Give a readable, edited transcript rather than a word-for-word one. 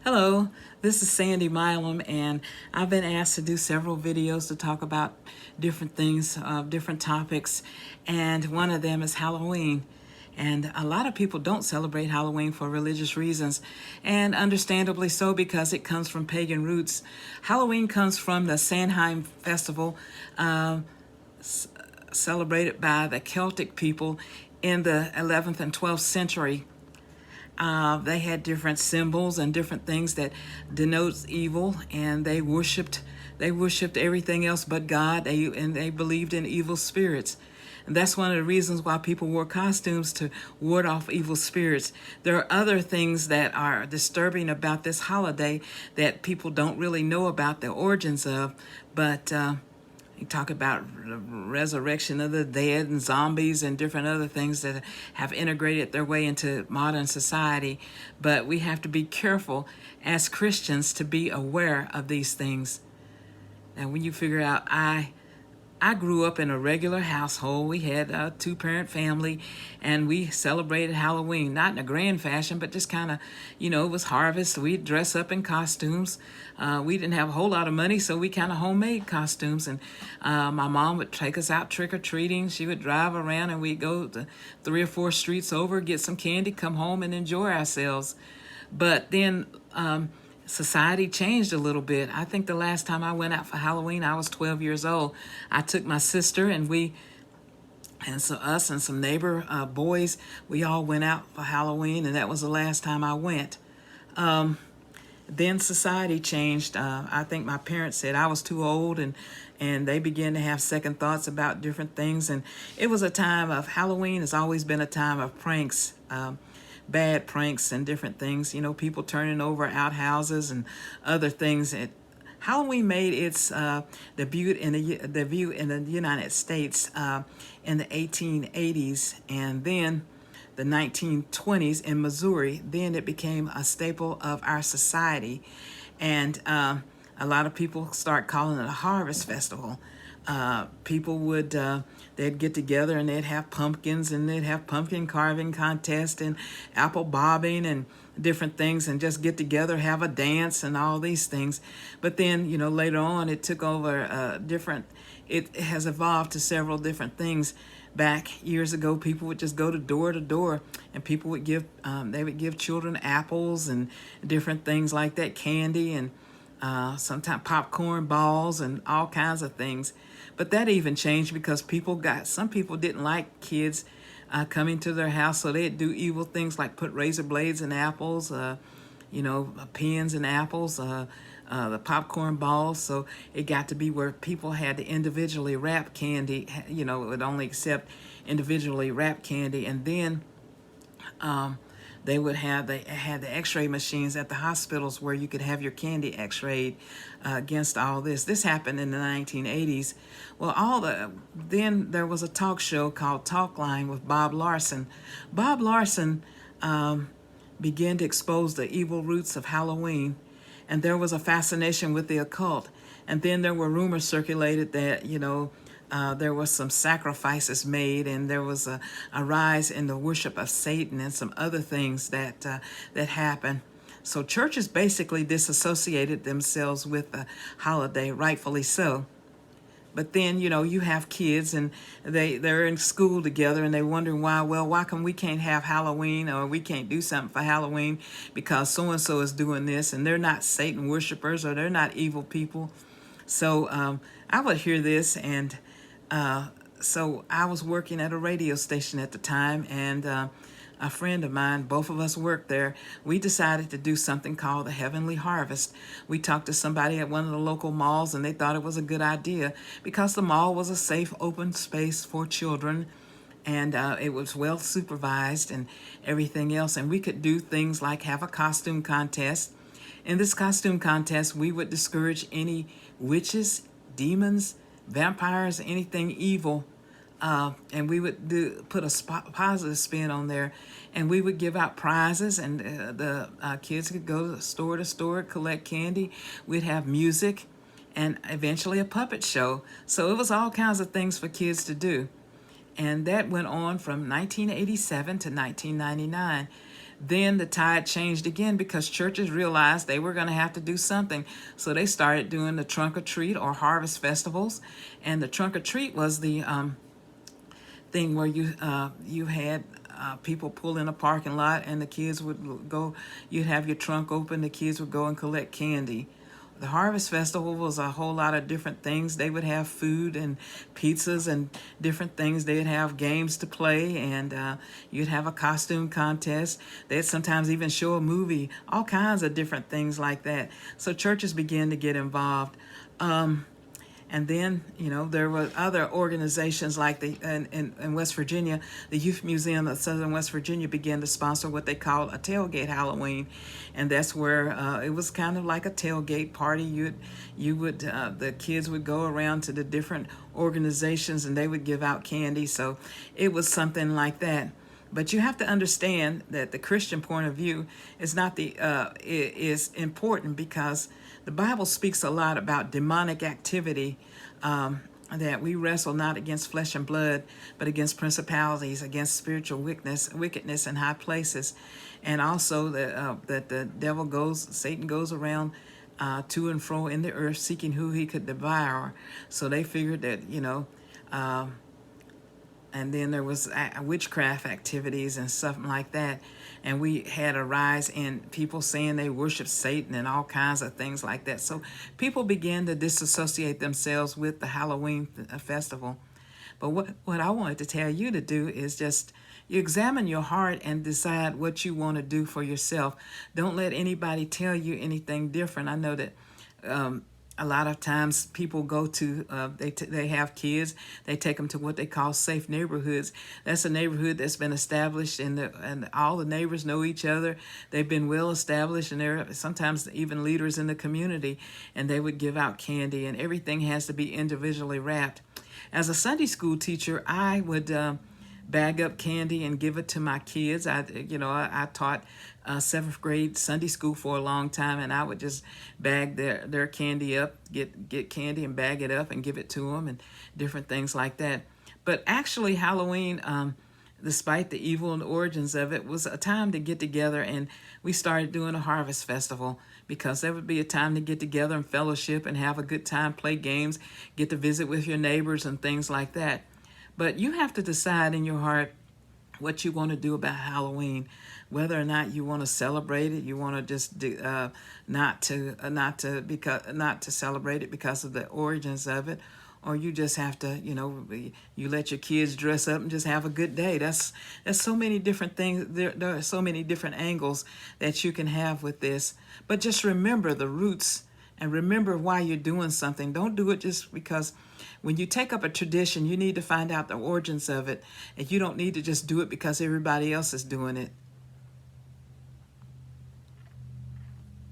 Hello, this is Sandy Milam, and I've been asked to do several videos to talk about different things, different topics, and one of them is Halloween. And a lot of people don't celebrate Halloween for religious reasons, and understandably so because it comes from pagan roots. Halloween comes from the Samhain festival, celebrated by the Celtic people in the 11th and 12th century. They had different symbols and different things that denotes evil, and they worshipped everything else but God. They believed in evil spirits. And that's one of the reasons why people wore costumes, to ward off evil spirits. There are other things that are disturbing about this holiday that people don't really know about the origins of, but you talk about the resurrection of the dead and zombies and different other things that have integrated their way into modern society. But we have to be careful as Christians to be aware of these things. Now, when you figure out, I grew up in a regular household. We had a two-parent family, and we celebrated Halloween, not in a grand fashion, but just kind of, it was harvest. We'd dress up in costumes. We didn't have a whole lot of money, so we kind of homemade costumes. And my mom would take us out trick-or-treating. She would drive around, and we'd go to 3 or 4 streets over, get some candy, come home, and enjoy ourselves. But then society changed a little bit. I think the last time I went out for Halloween, I was 12 years old. I took my sister, and us and some neighbor boys, we all went out for Halloween, and that was the last time I went. Then society changed. I think my parents said I was too old, and they began to have second thoughts about different things. And it was a time of Halloween has always been a time of pranks. Bad pranks and different things, people turning over outhouses and other things. Halloween made its debut in the United States in the 1880s, and then the 1920s in Missouri. Then it became a staple of our society, and a lot of people start calling it a harvest festival. People would they'd get together, and they'd have pumpkins, and they'd have pumpkin carving contest and apple bobbing and different things, and just get together, have a dance and all these things. But then, later on it took over it has evolved to several different things. Back years ago, people would just go to door, and people would give children apples and different things like that, candy, and sometimes popcorn balls and all kinds of things. But that even changed because some people didn't like kids coming to their house, so they'd do evil things like put razor blades in apples, pins in apples, the popcorn balls. So it got to be where people had to individually wrap candy, would only accept individually wrapped candy. And then they had the x-ray machines at the hospitals where you could have your candy x-rayed against all this. This happened in the 1980s. Well, then there was a talk show called Talkline with Bob Larson. Bob Larson began to expose the evil roots of Halloween, and there was a fascination with the occult. And then there were rumors circulated that, there was some sacrifices made, and there was a rise in the worship of Satan and some other things that happened. So churches basically disassociated themselves with the holiday, rightfully so. But then, you have kids, and they're in school together, and they wonder why come we can't have Halloween, or we can't do something for Halloween because so-and-so is doing this, and they're not Satan worshipers, or they're not evil people. So I would hear this, and so I was working at a radio station at the time, and a friend of mine, both of us worked there, we decided to do something called the Heavenly Harvest. We talked to somebody at one of the local malls, and they thought it was a good idea because the mall was a safe, open space for children, and it was well supervised and everything else. And we could do things like have a costume contest. In this costume contest, we would discourage any witches, demons, vampires, anything evil, and we would put a positive spin on there, and we would give out prizes, and the kids could go to store, collect candy. We'd have music, and eventually a puppet show. So it was all kinds of things for kids to do, and that went on from 1987 to 1999. Then the tide changed again because churches realized they were going to have to do something. So they started doing the trunk or treat or harvest festivals. And the trunk or treat was the thing where you had people pull in a parking lot and the kids would go, you'd have your trunk open, the kids would go and collect candy. The Harvest Festival was a whole lot of different things. They would have food and pizzas and different things. They'd have games to play, and you'd have a costume contest. They'd sometimes even show a movie, all kinds of different things like that. So churches began to get involved. And then, there were other organizations like in West Virginia, the Youth Museum of Southern West Virginia began to sponsor what they called a tailgate Halloween. And that's where it was kind of like a tailgate party. The kids would go around to the different organizations and they would give out candy. So it was something like that. But you have to understand that the Christian point of view is not is important because the Bible speaks a lot about demonic activity, that we wrestle not against flesh and blood, but against principalities, against spiritual wickedness in high places, and also that Satan goes around to and fro in the earth seeking who he could devour. So they figured that and then there was witchcraft activities and something like that. And we had a rise in people saying they worship Satan and all kinds of things like that. So people began to disassociate themselves with the Halloween festival. But what I wanted to tell you to do is just you examine your heart and decide what you want to do for yourself. Don't let anybody tell you anything different. I know that a lot of times people go to, they have kids, they take them to what they call safe neighborhoods. That's a neighborhood that's been established and all the neighbors know each other. They've been well established and they're sometimes even leaders in the community, and they would give out candy and everything has to be individually wrapped. As a Sunday school teacher, I would bag up candy and give it to my kids. I taught seventh grade Sunday school for a long time, and I would just bag their candy up, get candy and bag it up and give it to them and different things like that. But actually Halloween, despite the evil and the origins of it, was a time to get together, and we started doing a harvest festival because there would be a time to get together and fellowship and have a good time, play games, get to visit with your neighbors and things like that. But you have to decide in your heart what you want to do about Halloween, whether or not you want to celebrate it. You want to just do, not to celebrate it because of the origins of it, or you just have to, you let your kids dress up and just have a good day. There's so many different things. There are so many different angles that you can have with this. But just remember the roots and remember why you're doing something. Don't do it just because. When you take up a tradition, you need to find out the origins of it, and you don't need to just do it because everybody else is doing it.